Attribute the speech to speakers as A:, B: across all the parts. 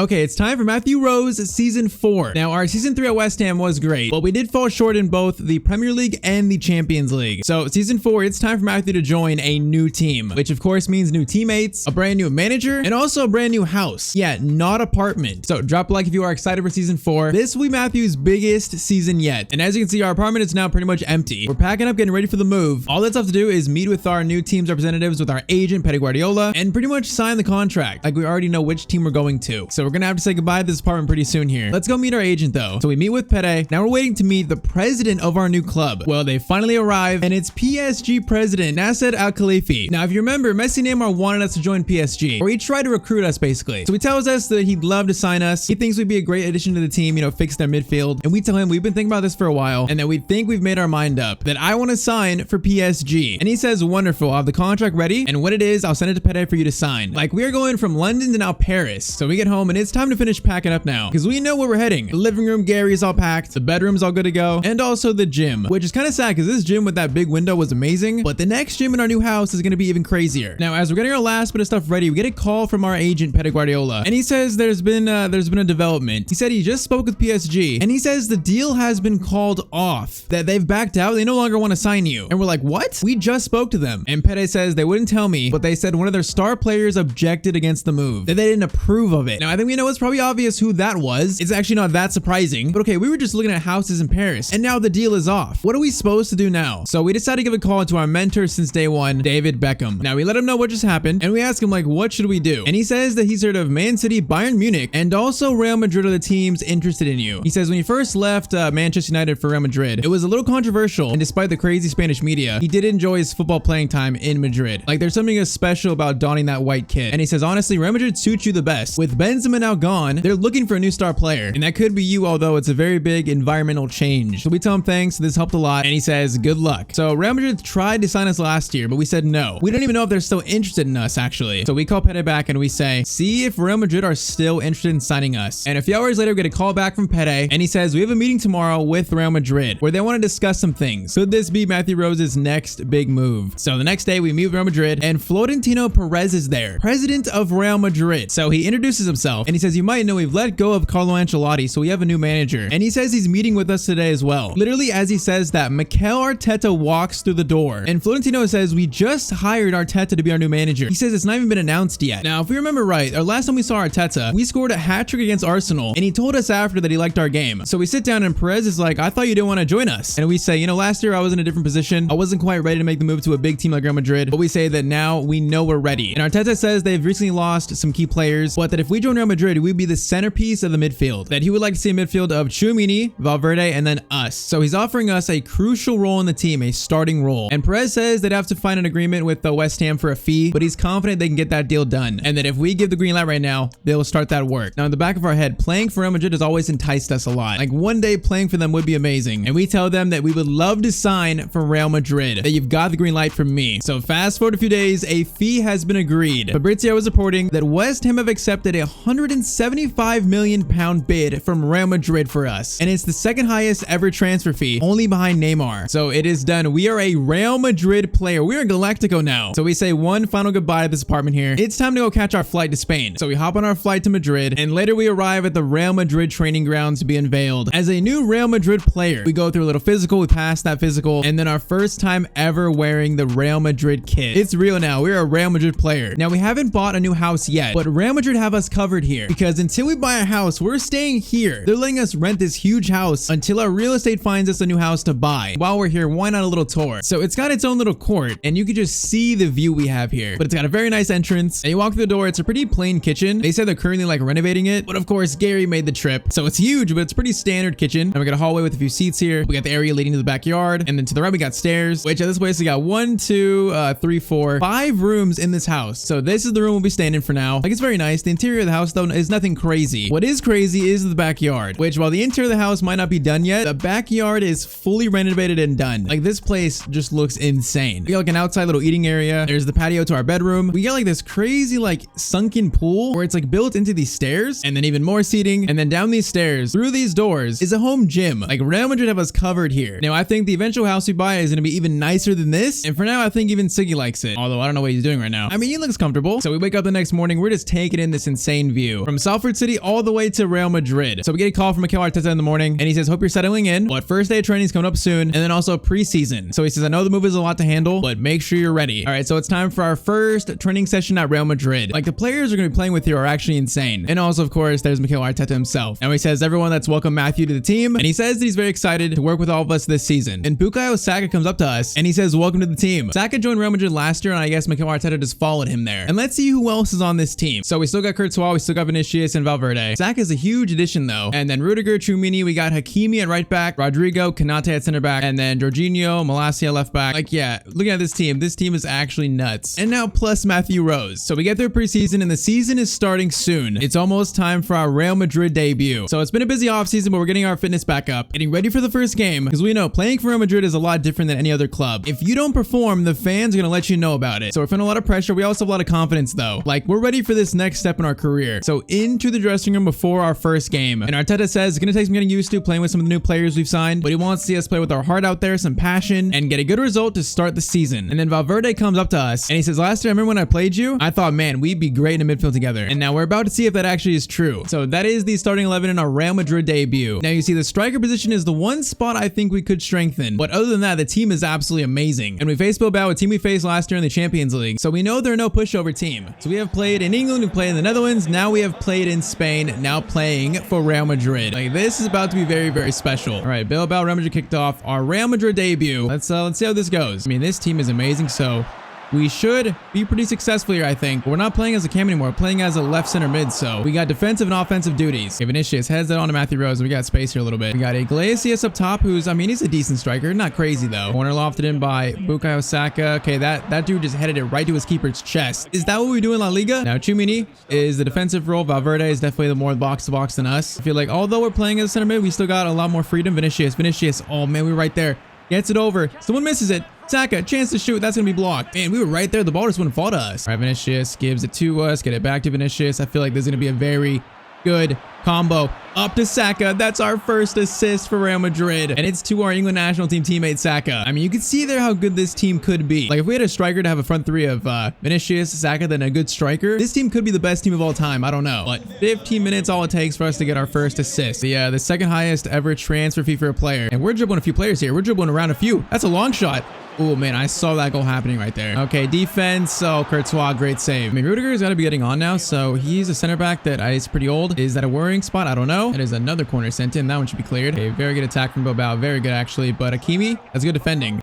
A: Okay, it's time for Matthew Rose season 4. Now, our season 3 at West Ham was great, but we did fall short in both the Premier League and the Champions League. So season 4, it's time for Matthew to join a new team, which of course means new teammates, a brand new manager, and also a brand new house. Yeah, not apartment. So drop a like if you are excited for season 4. This will be Matthew's biggest season yet. And as you can see, our apartment is now pretty much empty. We're packing up, getting ready for the move. All that's left to do is meet with our new team's representatives, with our agent, Pep Guardiola, and pretty much sign the contract. Like, we already know which team we're going to. So we're gonna have to say goodbye to this apartment pretty soon here. Let's go meet our agent though. So we meet with Pere. Now we're waiting to meet the president of our new club. Well, they finally arrived, and it's PSG president Nasser Al Khelaifi. Now, if you remember, Messi and Neymar wanted us to join PSG, or he tried to recruit us basically. So he tells us that he'd love to sign us. He thinks we'd be a great addition to the team, you know, fix their midfield. And we tell him we've been thinking about this for a while, and that we think we've made our mind up, that I want to sign for PSG. And he says, wonderful, I'll have the contract ready, and when it is, I'll send it to Pere for you to sign. Like, we are going from London to now Paris. So we get home, and it's time to finish packing up now, because we know where we're heading. The living room, Gary's all packed, the bedroom's all good to go, and also the gym, which is kind of sad because this gym with that big window was amazing, but the next gym in our new house is going to be even crazier. Now, as we're getting our last bit of stuff ready, we get a call from our agent, Pep Guardiola, and he says there's been a development. He said he just spoke with PSG, and he says the deal has been called off, that they've backed out, they no longer want to sign you. And we're like, what? We just spoke to them. And Pere says they wouldn't tell me, but they said one of their star players objected against the move, that they didn't approve of it. Now, I think we know it's probably obvious who that was. It's actually not that surprising, but okay, we were just looking at houses in Paris, and now the deal is off. What are we supposed to do now? So we decided to give a call to our mentor since day one, David Beckham. Now, we let him know what just happened, and we asked him, like, what should we do? And he says that he's heard of Man City, Bayern Munich, and also Real Madrid are the teams interested in you. He says when he first left Manchester United for Real Madrid, it was a little controversial, and despite the crazy Spanish media, he did enjoy his football playing time in Madrid. Like, there's something special about donning that white kit. And he says, honestly, Real Madrid suits you the best. With Benzema now gone, they're looking for a new star player, and that could be you, although it's a very big environmental change. So we tell him thanks, this helped a lot, and he says good luck. So Real Madrid tried to sign us last year, but we said no. We don't even know if they're still interested in us, actually. So we call Pere back and we say, see if Real Madrid are still interested in signing us. And a few hours later, we get a call back from Pere, and he says we have a meeting tomorrow with Real Madrid where they want to discuss some things. Could this be Matthew Rose's next big move? So the next day we meet with Real Madrid, and Florentino Perez is there, president of Real Madrid. So he introduces himself, and he says, you might know we've let go of Carlo Ancelotti, so we have a new manager. And he says he's meeting with us today as well. Literally, as he says that, Mikel Arteta walks through the door, and Florentino says we just hired Arteta to be our new manager. He says it's not even been announced yet. Now, if we remember right, our last time we saw Arteta, we scored a hat-trick against Arsenal, and he told us after that he liked our game. So we sit down, and Perez is like, I thought you didn't want to join us. And we say, you know, last year I was in a different position. I wasn't quite ready to make the move to a big team like Real Madrid, but we say that now we know we're ready. And Arteta says they've recently lost some key players, but that if we join Real Madrid, we'd be the centerpiece of the midfield. That he would like to see a midfield of Tchouaméni, Valverde, and then us. So he's offering us a crucial role in the team, a starting role. And Perez says they'd have to find an agreement with the West Ham for a fee, but he's confident they can get that deal done. And that if we give the green light right now, they'll start that work. Now, in the back of our head, playing for Real Madrid has always enticed us a lot. Like, one day playing for them would be amazing. And we tell them that we would love to sign for Real Madrid, that you've got the green light from me. So fast forward a few days, a fee has been agreed. Fabrizio is reporting that West Ham have accepted a £175 million bid from Real Madrid for us. And it's the second highest ever transfer fee, only behind Neymar. So it is done. We are a Real Madrid player. We're in Galactico now. So we say one final goodbye to this apartment here. It's time to go catch our flight to Spain. So we hop on our flight to Madrid, and later we arrive at the Real Madrid training grounds to be unveiled as a new Real Madrid player. We go through a little physical, we pass that physical, and then our first time ever wearing the Real Madrid kit. It's real now. We're a Real Madrid player. Now, we haven't bought a new house yet, but Real Madrid have us covered here, because until we buy a house, we're staying here. They're letting us rent this huge house until our real estate finds us a new house to buy. While we're here, why not a little tour? So it's got its own little court, and you can just see the view we have here, but it's got a very nice entrance, and you walk through the door. It's a pretty plain kitchen. They said they're currently like renovating it, but of course Gary made the trip, so it's huge, but it's pretty standard kitchen. And we got a hallway with a few seats here. We got the area leading to the backyard, and then to the right we got stairs, which at this place we got 1, 2, 3, 4, 5 rooms in this house. So this is the room we'll be staying in for now. Like, it's very nice. The interior of the house though is nothing crazy. What is crazy is the backyard, which while the interior of the house might not be done yet, the backyard is fully renovated and done. Like, this place just looks insane. We got like an outside little eating area. There's the patio to our bedroom. We got like this crazy like sunken pool where it's like built into these stairs, and then even more seating, and then down these stairs through these doors is a home gym. Like, Real Madrid have us covered here. Now I think the eventual house we buy is going to be even nicer than this, and for now I think even Siggy likes it, although I don't know what he's doing right now. I mean, he looks comfortable. So we wake up the next morning, we're just taking in this insane view. debut from Salford City all the way to Real Madrid. So we get a call from Mikel Arteta in the morning, and he says, hope you're settling in, but first day of training is coming up soon, and then also preseason. So he says, I know the move is a lot to handle, but make sure you're ready. All right, so it's time for our first training session at Real Madrid. Like, the players are going to be playing with here are actually insane. And also, of course, there's Mikel Arteta himself. Now he says, everyone, let's welcome Matthew to the team, and he says that he's very excited to work with all of us this season. And Bukayo Saka comes up to us, and he says, welcome to the team. Saka joined Real Madrid last year, and I guess Mikel Arteta just followed him there. And let's see who else is on this team. So we still got Courtois, we still got Vinicius and Valverde. Saka is a huge addition though. And then Rudiger, Tchouaméni, we got Hakimi at right back, Rodrigo, Konate at center back, and then Jorginho, Malacia left back. Like, yeah, looking at this team is actually nuts. And now plus Matthew Rose. So we get through preseason and the season is starting soon. It's almost time for our Real Madrid debut. So it's been a busy offseason, but we're getting our fitness back up, getting ready for the first game, because we know playing for Real Madrid is a lot different than any other club. If you don't perform, the fans are going to let you know about it. So we're feeling a lot of pressure. We also have a lot of confidence though. Like, we're ready for this next step in our career. So into the dressing room before our first game. And Arteta says it's going to take some getting used to playing with some of the new players we've signed, but he wants to see us play with our heart out there, some passion, and get a good result to start the season. And then Valverde comes up to us and he says, last year, I remember when I played you, I thought, man, we'd be great in the midfield together. And now we're about to see if that actually is true. So that is the starting 11 in our Real Madrid debut. Now you see the striker position is the one spot I think we could strengthen. But other than that, the team is absolutely amazing. And we faced Bilbao, a team we faced last year in the Champions League. So we know they're no pushover team. So we have played in England, we played in the Netherlands, now we have played in Spain, now playing for Real Madrid. Like, this is about to be very, very special. All right, Bilbao, Real Madrid kicked off our Real Madrid debut. Let's see how this goes. I mean, this team is amazing, so we should be pretty successful here, I think. We're not playing as a cam anymore. We're playing as a left center mid, so we got defensive and offensive duties. Okay, Vinicius heads that on to Matthew Rose. We got space here a little bit. We got Iglesias up top, who's, I mean, he's a decent striker. Not crazy, though. Corner lofted in by Bukayo Saka. Okay, that dude just headed it right to his keeper's chest. Is that what we do in La Liga? Now, Tchouaméni is the defensive role. Valverde is definitely the more box-to-box than us. I feel like, although we're playing as a center mid, we still got a lot more freedom. Vinicius. Oh, man, we're right there. Gets it over. Someone misses it. Saka, chance to shoot. That's going to be blocked. Man, we were right there. The ball just wouldn't fall to us. All right, Vinicius gives it to us. Get it back to Vinicius. I feel like there's going to be a very good combo. Up to Saka. That's our first assist for Real Madrid. And it's to our England national team teammate, Saka. I mean, you can see there how good this team could be. Like, if we had a striker to have a front three of Vinicius, Saka, then a good striker, this team could be the best team of all time. I don't know. But 15 minutes, all it takes for us to get our first assist. The second highest ever transfer fee for a player. And we're dribbling a few players here. We're dribbling around a few. That's a long shot. Oh, man, I saw that goal happening right there. Okay, defense. Oh, Courtois, great save. I mean, Rudiger's got to be getting on now, so he's a center back that is pretty old. Is that a worrying spot? I don't know. That is another corner sent in. That one should be cleared. Okay, very good attack from Bilbao. Very good, actually. But Hakimi, that's good defending.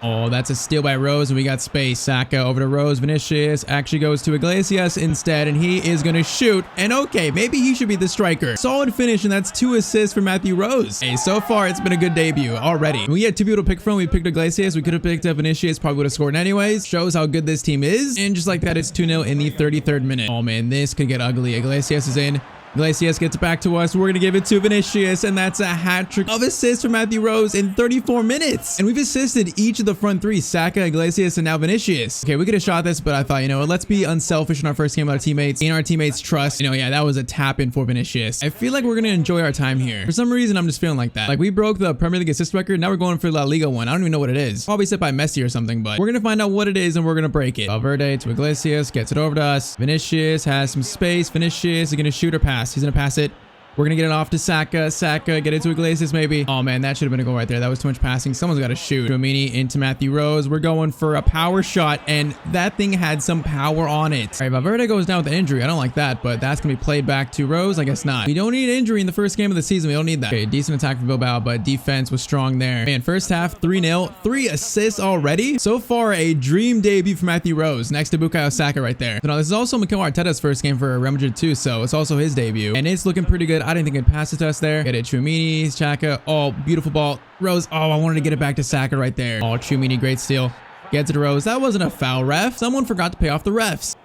A: Oh, that's a steal by Rose, and we got space. Saka over to Rose. Vinicius actually goes to Iglesias instead, and he is going to shoot. And okay, maybe he should be the striker. Solid finish, and that's 2 assists for Matthew Rose. Hey, so far, it's been a good debut already. We had 2 people to pick from. We picked Iglesias. We could have picked up Vinicius. Probably would have scored anyways. Shows how good this team is. And just like that, it's 2-0 in the 33rd minute. Oh, man, this could get ugly. Iglesias is in. Iglesias gets it back to us. We're going to give it to Vinicius, and that's a hat trick of assists for Matthew Rose in 34 minutes. And we've assisted each of the front 3, Saka, Iglesias, and now Vinicius. Okay, we could have shot this, but I thought, you know what, let's be unselfish in our first game with our teammates, gain our teammates' trust. You know, yeah, that was a tap in for Vinicius. I feel like we're going to enjoy our time here. For some reason, I'm just feeling like that. Like, we broke the Premier League assist record. Now we're going for La Liga one. I don't even know what it is. Probably set by Messi or something, but we're going to find out what it is, and we're going to break it. Valverde to Iglesias, gets it over to us. Vinicius has some space. Vinicius is going to shoot or pass. He's going to pass it. We're going to get it off to Saka. Saka, get it to Iglesias maybe. Oh, man, that should have been a goal right there. That was too much passing. Someone's got to shoot. Tchouaméni into Matthew Rose. We're going for a power shot, and that thing had some power on it. All right, Valverde goes down with an injury. I don't like that, but that's going to be played back to Rose. I guess not. We don't need an injury in the first game of the season. We don't need that. Okay, decent attack for Bilbao, but defense was strong there. Man, first half, 3-0. 3 assists already. So far, a dream debut for Matthew Rose next to Bukayo Saka right there. So now, this is also Mikel Arteta's first game for Real Madrid too, so it's also his debut, and it's looking pretty good. I didn't think it'd pass it to us there. Get it, Tchouaméni, Saka. Oh, beautiful ball. Rose. Oh, I wanted to get it back to Saka right there. Oh, Tchouaméni, great steal. Gets it to Rose. That wasn't a foul, ref. Someone forgot to pay off the refs.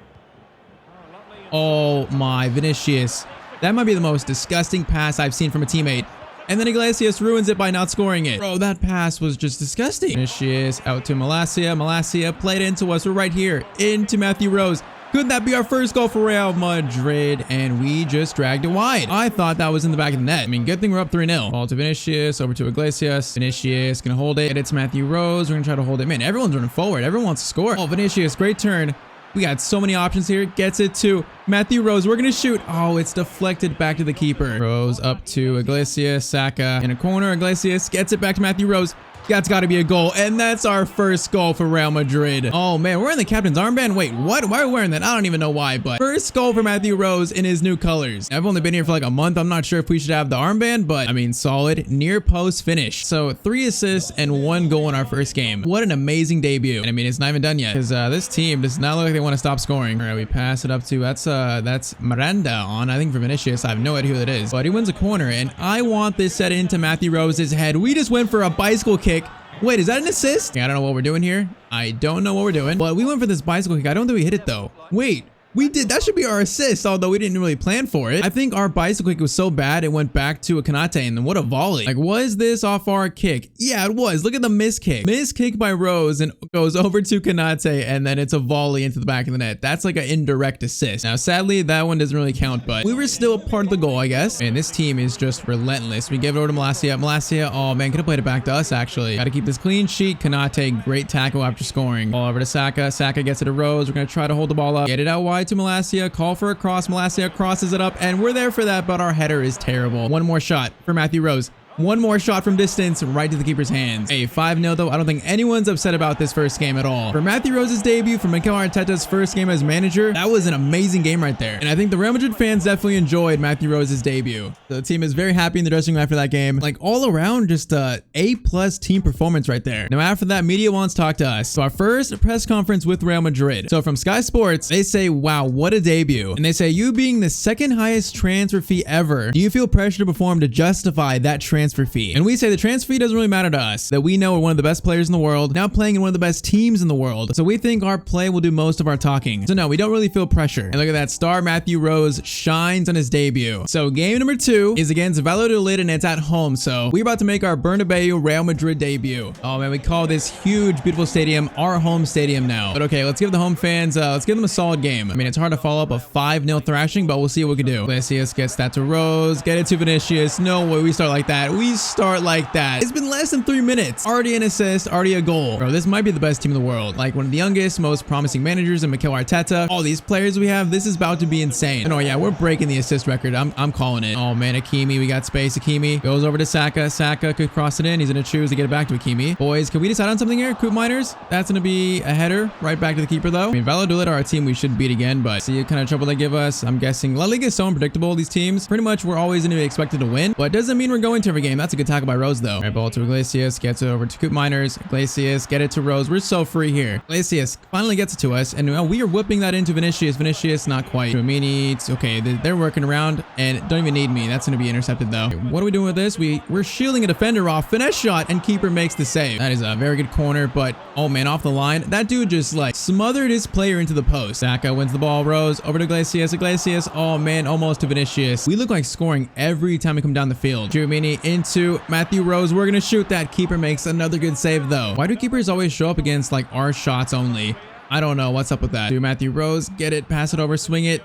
A: Oh my, Vinicius. That might be the most disgusting pass I've seen from a teammate. And then Iglesias ruins it by not scoring it. Bro, that pass was just disgusting. Vinicius out to Malacia. Malacia played into us. We're right here. Into Matthew Rose. Could that be our first goal for Real Madrid? And we just dragged it wide. I thought that was in the back of the net. I mean, good thing we're up 3-0. Ball to Vinicius, over to Iglesias. Vinicius gonna hold it. It's Matthew Rose. We're gonna try to hold it. Man, everyone's running forward. Everyone wants to score. Oh, Vinicius, great turn. We got so many options here. Gets it to Matthew Rose. We're going to shoot. Oh, it's deflected back to the keeper. Rose up to Iglesias. Saka in a corner. Iglesias gets it back to Matthew Rose. That's got to be a goal. And that's our first goal for Real Madrid. Oh, man. We're wearing the captain's armband. Wait, what? Why are we wearing that? I don't even know why, but first goal for Matthew Rose in his new colors. I've only been here for like a month. I'm not sure if we should have the armband, but I mean, solid near post finish. So 3 assists and 1 goal in our first game. What an amazing debut. And I mean, it's not even done yet because this team does not look like they want to stop scoring. All right, we pass it up to, that's Miranda on, I think, for Vinicius. I have no idea who that is, but he wins a corner and I want this set into Matthew Rose's head. We just went for a bicycle kick. Wait, is that an assist? Yeah, I don't know what we're doing here. I don't know what we're doing, but we went for this bicycle kick. I don't think we hit it though. Wait. We did. That should be our assist, although we didn't really plan for it. I think our bicycle kick was so bad, it went back to a Kanate, and then what a volley. Like, was this off our kick? Yeah, it was. Look at the miss kick. Miss kick by Rose and goes over to Kanate, and then it's a volley into the back of the net. That's like an indirect assist. Now, sadly, that one doesn't really count, but we were still a part of the goal, I guess. And this team is just relentless. We give it over to Malacia. Malacia, oh man, could have played it back to us, actually. Got to keep this clean sheet. Kanate, great tackle after scoring. Ball over to Saka. Saka gets it to Rose. We're going to try to hold the ball up. Get it out wide to Malacia. Call for a cross. Malacia crosses it up, and we're there for that, but our header is terrible. One more shot for Matthew Rose. One more shot from distance right to the keeper's hands. Hey, 5-0 though. I don't think anyone's upset about this first game at all. For Matthew Rose's debut, for Mikel Arteta's first game as manager, that was an amazing game right there. And I think the Real Madrid fans definitely enjoyed Matthew Rose's debut. The team is very happy in the dressing room after that game. Like all around, just a A+ team performance right there. Now after that, media wants to talk to us. So our first press conference with Real Madrid. So from Sky Sports, they say, wow, what a debut. And they say, you being the second highest transfer fee ever, do you feel pressure to perform to justify that transfer fee? And we say the transfer fee doesn't really matter to us, that we know we're one of the best players in the world, now playing in one of the best teams in the world. So we think our play will do most of our talking. So no, we don't really feel pressure. And look at that, star Matthew Rose shines on his debut. So game number 2 is against Valladolid and it's at home. So we're about to make our Bernabeu Real Madrid debut. Oh man, we call this huge, beautiful stadium our home stadium now. But okay, let's give the home fans, let's give them a solid game. I mean, it's hard to follow up a 5-0 thrashing, but we'll see what we can do. Iglesias gets that to Rose, get it to Vinicius. No way we start like that. We start like that. It's been less than 3 minutes. Already an assist, already a goal. Bro, this might be the best team in the world. Like one of the youngest, most promising managers in Mikel Arteta. All these players we have, this is about to be insane. And oh yeah, we're breaking the assist record. I'm calling it. Oh man, Hakimi, we got space. Hakimi goes over to Saka. Saka could cross it in. He's gonna choose to get it back to Hakimi. Boys, can we decide on something here? Coop Miners? That's gonna be a header right back to the keeper though. I mean, Valladolid are a team we should beat again, but see what kind of trouble they give us. I'm guessing La Liga is so unpredictable. These teams, pretty much we're always gonna be expected to win, but it doesn't mean we're going to every game. That's a good tackle by Rose though. All right, ball to Iglesias, gets it over to Coop Miners. Iglesias, get it to Rose. We're so free here. Iglesias finally gets it to us, and we are whipping that into Vinicius. Vinicius, not quite. Mini, okay, they're working around and don't even need me. That's going to be intercepted though. Okay, what are we doing with this? We're shielding a defender off. Finesse shot, and keeper makes the save. That is a very good corner, but oh man, off the line. That dude just like smothered his player into the post. Saka wins the ball. Rose over to Iglesias. Iglesias, oh man, almost to Vinicius. We look like scoring every time we come down the field. Mini into Matthew Rose. We're gonna shoot that. Keeper makes another good save though. Why do keepers always show up against like our shots only? I don't know what's up with that. Do Matthew Rose, get it, pass it over, swing it,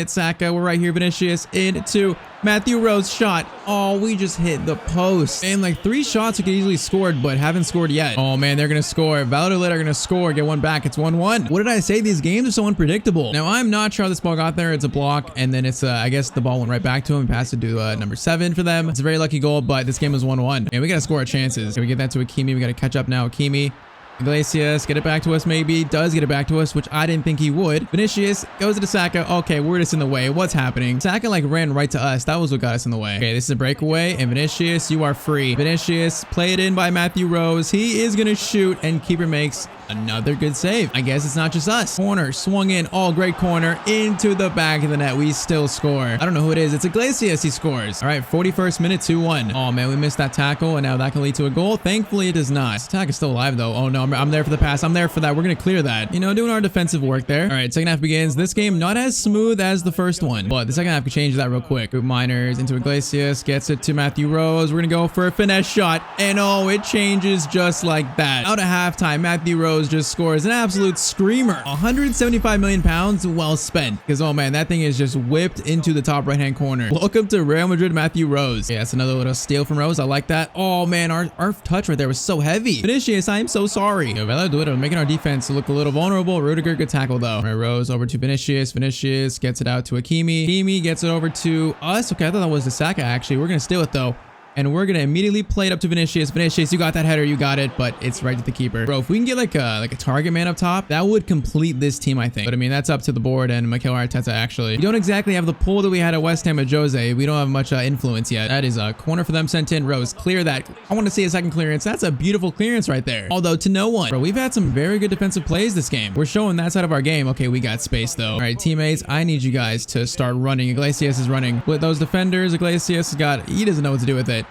A: Saka, we're right here. Vinicius into Matthew Rose, shot. Oh, we just hit the post. And like 3 shots we could easily scored, but haven't scored yet. Oh man, they're gonna score. Valladolid are gonna score, get one back. It's 1-1. What did I say? These games are so unpredictable. Now I'm not sure how this ball got there. It's a block, and then it's I guess the ball went right back to him. Passed it to number 7 for them. It's a very lucky goal, but this game was 1-1. And we gotta score our chances. Can we get that to Hakimi? We gotta catch up now. Hakimi. Iglesias, get it back to us maybe. Does get it back to us, which I didn't think he would. Vinicius goes to Saka. Okay, we're just in the way. What's happening? Saka like ran right to us. That was what got us in the way. Okay, this is a breakaway, and Vinicius, you are free. Vinicius, played in by Matthew Rose. He is gonna shoot, and keeper makes another good save. I guess it's not just us. Corner, swung in. Oh, great corner into the back of the net. We still score. I don't know who it is. It's Iglesias. He scores. All right, 41st minute, 2-1. Oh man, we missed that tackle, and now that can lead to a goal. Thankfully, it does not. This attack is still alive though. Oh no, I'm there for the pass. I'm there for that. We're gonna clear that. You know, doing our defensive work there. All right, second half begins. This game not as smooth as the first one, but the second half could change that real quick. Group Miners into Iglesias, gets it to Matthew Rose. We're gonna go for a finesse shot, and oh, it changes just like that. Out of halftime, Matthew Rose just scores an absolute screamer. 175 million pounds, well spent. Because oh man, that thing is just whipped into the top right hand corner. Welcome to Real Madrid, Matthew Rose. Yeah, that's another little steal from Rose. I like that. Oh man, our touch right there was so heavy. Vinicius, I am so sorry. sorry. Yo, Valladolid making our defense look a little vulnerable. Rudiger, good tackle though. All right, Rose over to Vinicius. Vinicius gets it out to Hakimi. Hakimi gets it over to us. Okay, I thought that was the Saka actually. We're gonna steal it though. And we're gonna immediately play it up to Vinicius. Vinicius, you got that header, you got it, but it's right to the keeper. Bro, if we can get like a target man up top, that would complete this team, I think. But I mean, that's up to the board and Mikel Arteta actually. We don't exactly have the pull that we had at West Ham with Jose. We don't have much influence yet. That is a corner for them sent in. Rose, clear that. I want to see a second clearance. That's a beautiful clearance right there. Although to no one. Bro, we've had some very good defensive plays this game. We're showing that side of our game. Okay, we got space though. All right, teammates, I need you guys to start running. Iglesias is running with those defenders. Iglesias he doesn't know what to do with it.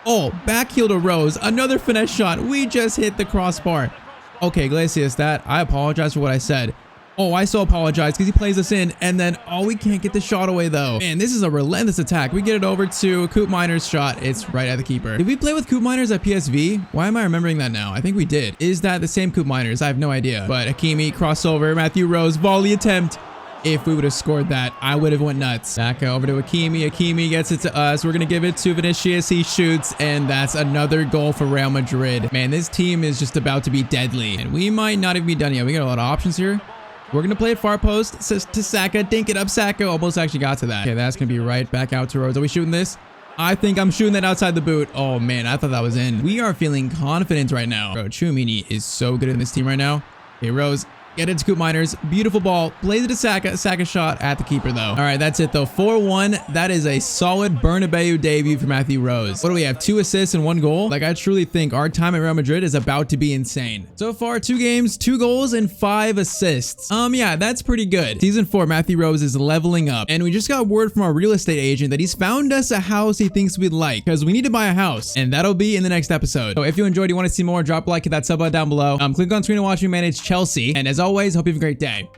A: Oh, back heel to Rose. Another finesse shot. We just hit the crossbar. Okay, Iglesias, I apologize for what I said. Oh, I so apologize because he plays us in. And then, we can't get the shot away though. Man, this is a relentless attack. We get it over to Coop Miner's shot. It's right at the keeper. Did we play with Coop Miners at PSV? Why am I remembering that now? I think we did. Is that the same Coop Miners? I have no idea. But Hakimi, crossover, Matthew Rose, volley attempt. If we would have scored that, I would have went nuts. Saka over to Hakimi. Hakimi gets it to us. We're going to give it to Vinicius. He shoots, and that's another goal for Real Madrid. Man, this team is just about to be deadly, and we might not even be done yet. We got a lot of options here. We're going to play it far post to Saka. Dink it up, Saka. Almost actually got to that. Okay, that's going to be right back out to Rose. Are we shooting this? I think I'm shooting that outside the boot. Oh, man, I thought that was in. We are feeling confident right now. Bro, Tchouaméni is so good in this team right now. Okay, Rose. Get it to Coop Miners. Beautiful ball. Plays it to Saka. Saka shot at the keeper, though. All right, that's it, though. 4-1. That is a solid Bernabeu debut for Matthew Rose. What do we have? 2 assists and 1 goal? Like, I truly think our time at Real Madrid is about to be insane. So far, 2 games, 2 goals, and 5 assists. Yeah, that's pretty good. Season 4, Matthew Rose is leveling up. And we just got word from our real estate agent that he's found us a house he thinks we'd like. Because we need to buy a house. And that'll be in the next episode. So if you enjoyed, you want to see more, drop a like, hit that sub button down below. Click on screen to watch me manage Chelsea. And as always, hope you have a great day.